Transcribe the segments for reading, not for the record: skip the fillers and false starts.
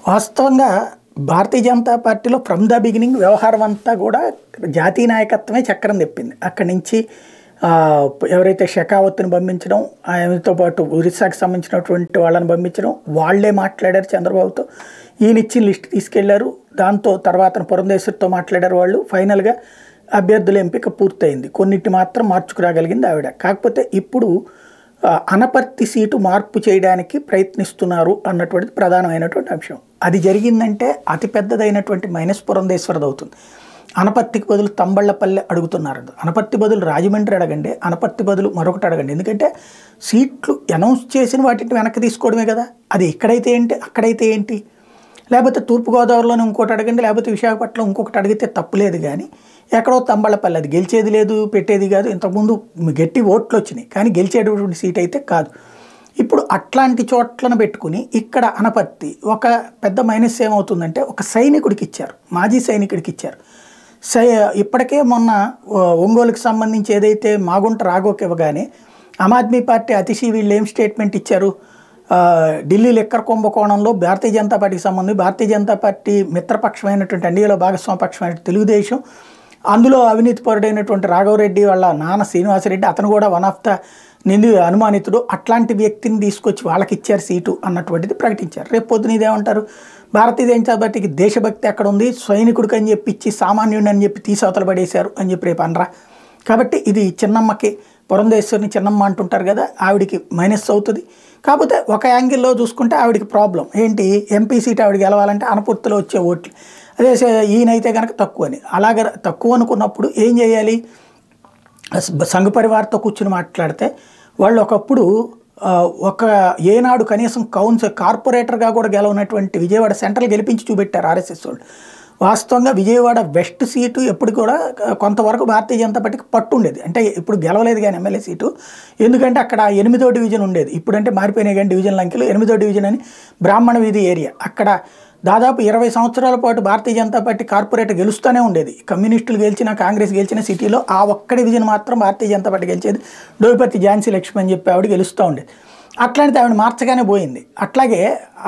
వాస్తవంగా భారతీయ జనతా పార్టీలో from the beginning వ్యవహారం అంతా కూడా జాతీయ నాయకత్వమే చక్రం తిప్పింది. అక్కడి నుంచి ఎవరైతే షెకావత్ని పంపించడం, ఆయనతో పాటు ఒరిస్సాకి సంబంధించినటువంటి వాళ్ళని పంపించడం, వాళ్లే మాట్లాడారు చంద్రబాబుతో. ఈయన ఇచ్చిన లిస్ట్ తీసుకెళ్లారు. దాంతో తర్వాత పురంధేశ్వరితో మాట్లాడారు వాళ్ళు. ఫైనల్గా అభ్యర్థుల ఎంపిక పూర్తయింది. కొన్నిటి మాత్రం మార్చుకురాగలిగింది ఆవిడ. కాకపోతే ఇప్పుడు అనపర్తి సీటు మార్పు చేయడానికి ప్రయత్నిస్తున్నారు అన్నటువంటిది ప్రధానమైనటువంటి అంశం. అది జరిగిందంటే అతిపెద్దదైనటువంటి మైనస్ పురంధేశ్వరది అవుతుంది. అనపర్తికి బదులు తంబళ్లపల్లి అడుగుతున్నారు. అనపర్తి బదులు రాజమండ్రి అడగండి, అనపర్తి బదులు మరొకటి అడగండి. ఎందుకంటే సీట్లు అనౌన్స్ చేసిన వాటిని వెనక్కి తీసుకోవడమే కదా. అది ఇక్కడైతే ఏంటి, అక్కడైతే ఏంటి, లేకపోతే తూర్పుగోదావరిలోనే ఇంకోటి అడగండి, లేకపోతే విశాఖపట్నం ఇంకొకటి అడిగితే తప్పులేదు. కానీ ఎక్కడో తంబళ్లపల్లి అది గెలిచేది లేదు, పెట్టేది కాదు. ఇంతకుముందు గట్టి ఓట్లు వచ్చినాయి కానీ గెలిచేటటువంటి సీట్ అయితే కాదు. ఇప్పుడు అట్లాంటి చోట్లను పెట్టుకుని ఇక్కడ అనపర్తి ఒక పెద్ద మైనస్ ఏమవుతుందంటే, ఒక సైనికుడికి ఇచ్చారు, మాజీ సైనికుడికి ఇచ్చారు. ఇప్పటికే మొన్న ఒంగోలుకి సంబంధించి ఏదైతే మాగుంట రాఘోకి ఇవ్వగానే ఆమ్ ఆద్మీ పార్టీ అతిశీ వీళ్ళు ఏం స్టేట్మెంట్ ఇచ్చారు, ఢిల్లీ లిక్కర్ కుంభకోణంలో భారతీయ జనతా పార్టీకి సంబంధించి భారతీయ జనతా పార్టీ మిత్రపక్షమైనటువంటి ఎన్డీఏలో భాగస్వామ్యపక్షమైన తెలుగుదేశం, అందులో అవినీతిపరుడైనటువంటి రాఘవరెడ్డి వాళ్ళ నాన్న శ్రీనివాసరెడ్డి, అతను కూడా వన్ ఆఫ్ ద అనుమానితుడు, అట్లాంటి వ్యక్తిని తీసుకొచ్చి వాళ్ళకి ఇచ్చారు సీటు అన్నటువంటిది ప్రకటించారు. రేపు పొద్దున ఇదేమంటారు, భారతీయ జనతా పార్టీకి దేశభక్తి ఎక్కడ ఉంది, సైనికుడికి అని చెప్పి ఇచ్చి సామాన్యుడిని అని చెప్పి తీసవతలు పడేశారు అని చెప్పి రేపు అనరా. కాబట్టి ఇది చిన్నమ్మకి, పురంధేశ్వరిని చిన్నమ్మ అంటుంటారు కదా, ఆవిడికి మైనస్ అవుతుంది. కాకపోతే ఒక యాంగిల్లో చూసుకుంటే ఆవిడికి ప్రాబ్లం ఏంటి, ఎంపీ సీట్ ఆవిడకి గెలవాలంటే అనపర్తిలో వచ్చే ఓట్లు, అదే ఈయనైతే కనుక తక్కువ అని. అలాగ తక్కువ అనుకున్నప్పుడు ఏం చేయాలి, సంఘ పరివార్తో కూర్చుని మాట్లాడితే వాళ్ళు ఒకప్పుడు ఒక ఏనాడు కనీసం కార్పొరేటర్గా కూడా గెలవనటువంటి విజయవాడ సెంట్రల్ గెలిపించి చూపెట్టారు ఆర్ఎస్ఎస్ వాళ్ళు. వాస్తవంగా విజయవాడ వెస్ట్ సీటు ఎప్పుడు కూడా కొంతవరకు భారతీయ జనతా పార్టీకి పట్టు ఉండేది. అంటే ఇప్పుడు గెలవలేదు కానీ ఎమ్మెల్యే సీటు, ఎందుకంటే అక్కడ 8వ డివిజన్ ఉండేది. ఇప్పుడంటే మారిపోయినాయి కానీ డివిజన్ అంకెలు. 8వ డివిజన్ అని బ్రాహ్మణ వీధి ఏరియా, అక్కడ దాదాపు 20 సంవత్సరాల పాటు భారతీయ జనతా పార్టీ కార్పొరేటర్ గెలుస్తూనే ఉండేది. కమ్యూనిస్టులు గెలిచిన, కాంగ్రెస్ గెలిచిన సిటీలో ఆ ఒక్క డివిజన్ మాత్రం భారతీయ జనతా పార్టీ గెలిచేది. డోయిపర్తి ఝాన్సీ లక్ష్మి అని చెప్పి ఆవిడ గెలుస్తూ ఉండేది. అట్లాంటిది ఆవిడ మార్చగానే పోయింది. అట్లాగే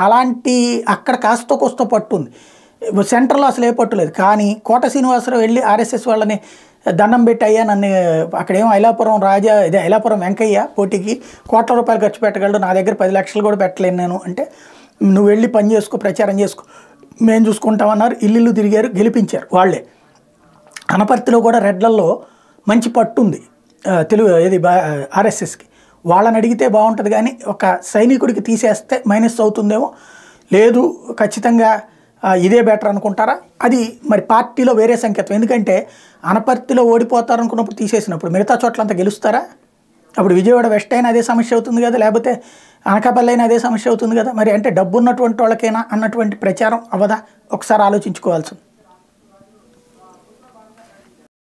అలాంటి అక్కడ కాస్త కోస్తో పట్టుంది, సెంట్రల్లో అసలు ఏ పట్టు లేదు. కానీ కోట శ్రీనివాసరావు వెళ్ళి ఆర్ఎస్ఎస్ వాళ్ళని దండం పెట్టి, అయ్యా నన్ను అక్కడేమో ఐలాపురం రాజా, ఇదే ఐలాపురం వెంకయ్య పోటీకి కోట్ల రూపాయలు ఖర్చు పెట్టగలడు, నా దగ్గర 10 లక్షలు కూడా పెట్టలేను నేను అంటే, నువ్వు వెళ్ళి పని చేసుకో, ప్రచారం చేసుకో, మేము చూసుకుంటామన్నారు. ఇల్లు తిరిగారు, గెలిపించారు వాళ్ళే. అనపర్తిలో కూడా రెడ్లల్లో మంచి పట్టుంది ఏది ఆర్ఎస్ఎస్కి. వాళ్ళని అడిగితే బాగుంటుంది. కానీ ఒక సైనికుడికి తీసేస్తే మైనస్ అవుతుందేమో, లేదు ఖచ్చితంగా ఇదే బెటర్ అనుకుంటారా, అది మరి పార్టీలో వేరే సంకేతం. ఎందుకంటే అనపర్తిలో ఓడిపోతారనుకున్నప్పుడు తీసేసినప్పుడు మిగతా చోట్లంతా గెలుస్తారా? అప్పుడు విజయవాడ వెస్ట్ అయినా అదే సమస్య అవుతుంది కదా, లేకపోతే అనకాపల్లి అయినా అదే సమస్య అవుతుంది కదా. మరి అంటే డబ్బు ఉన్నటువంటి వాళ్ళకైనా అన్నటువంటి ప్రచారం అవ్వదా? ఒకసారి ఆలోచించుకోవాల్సింది.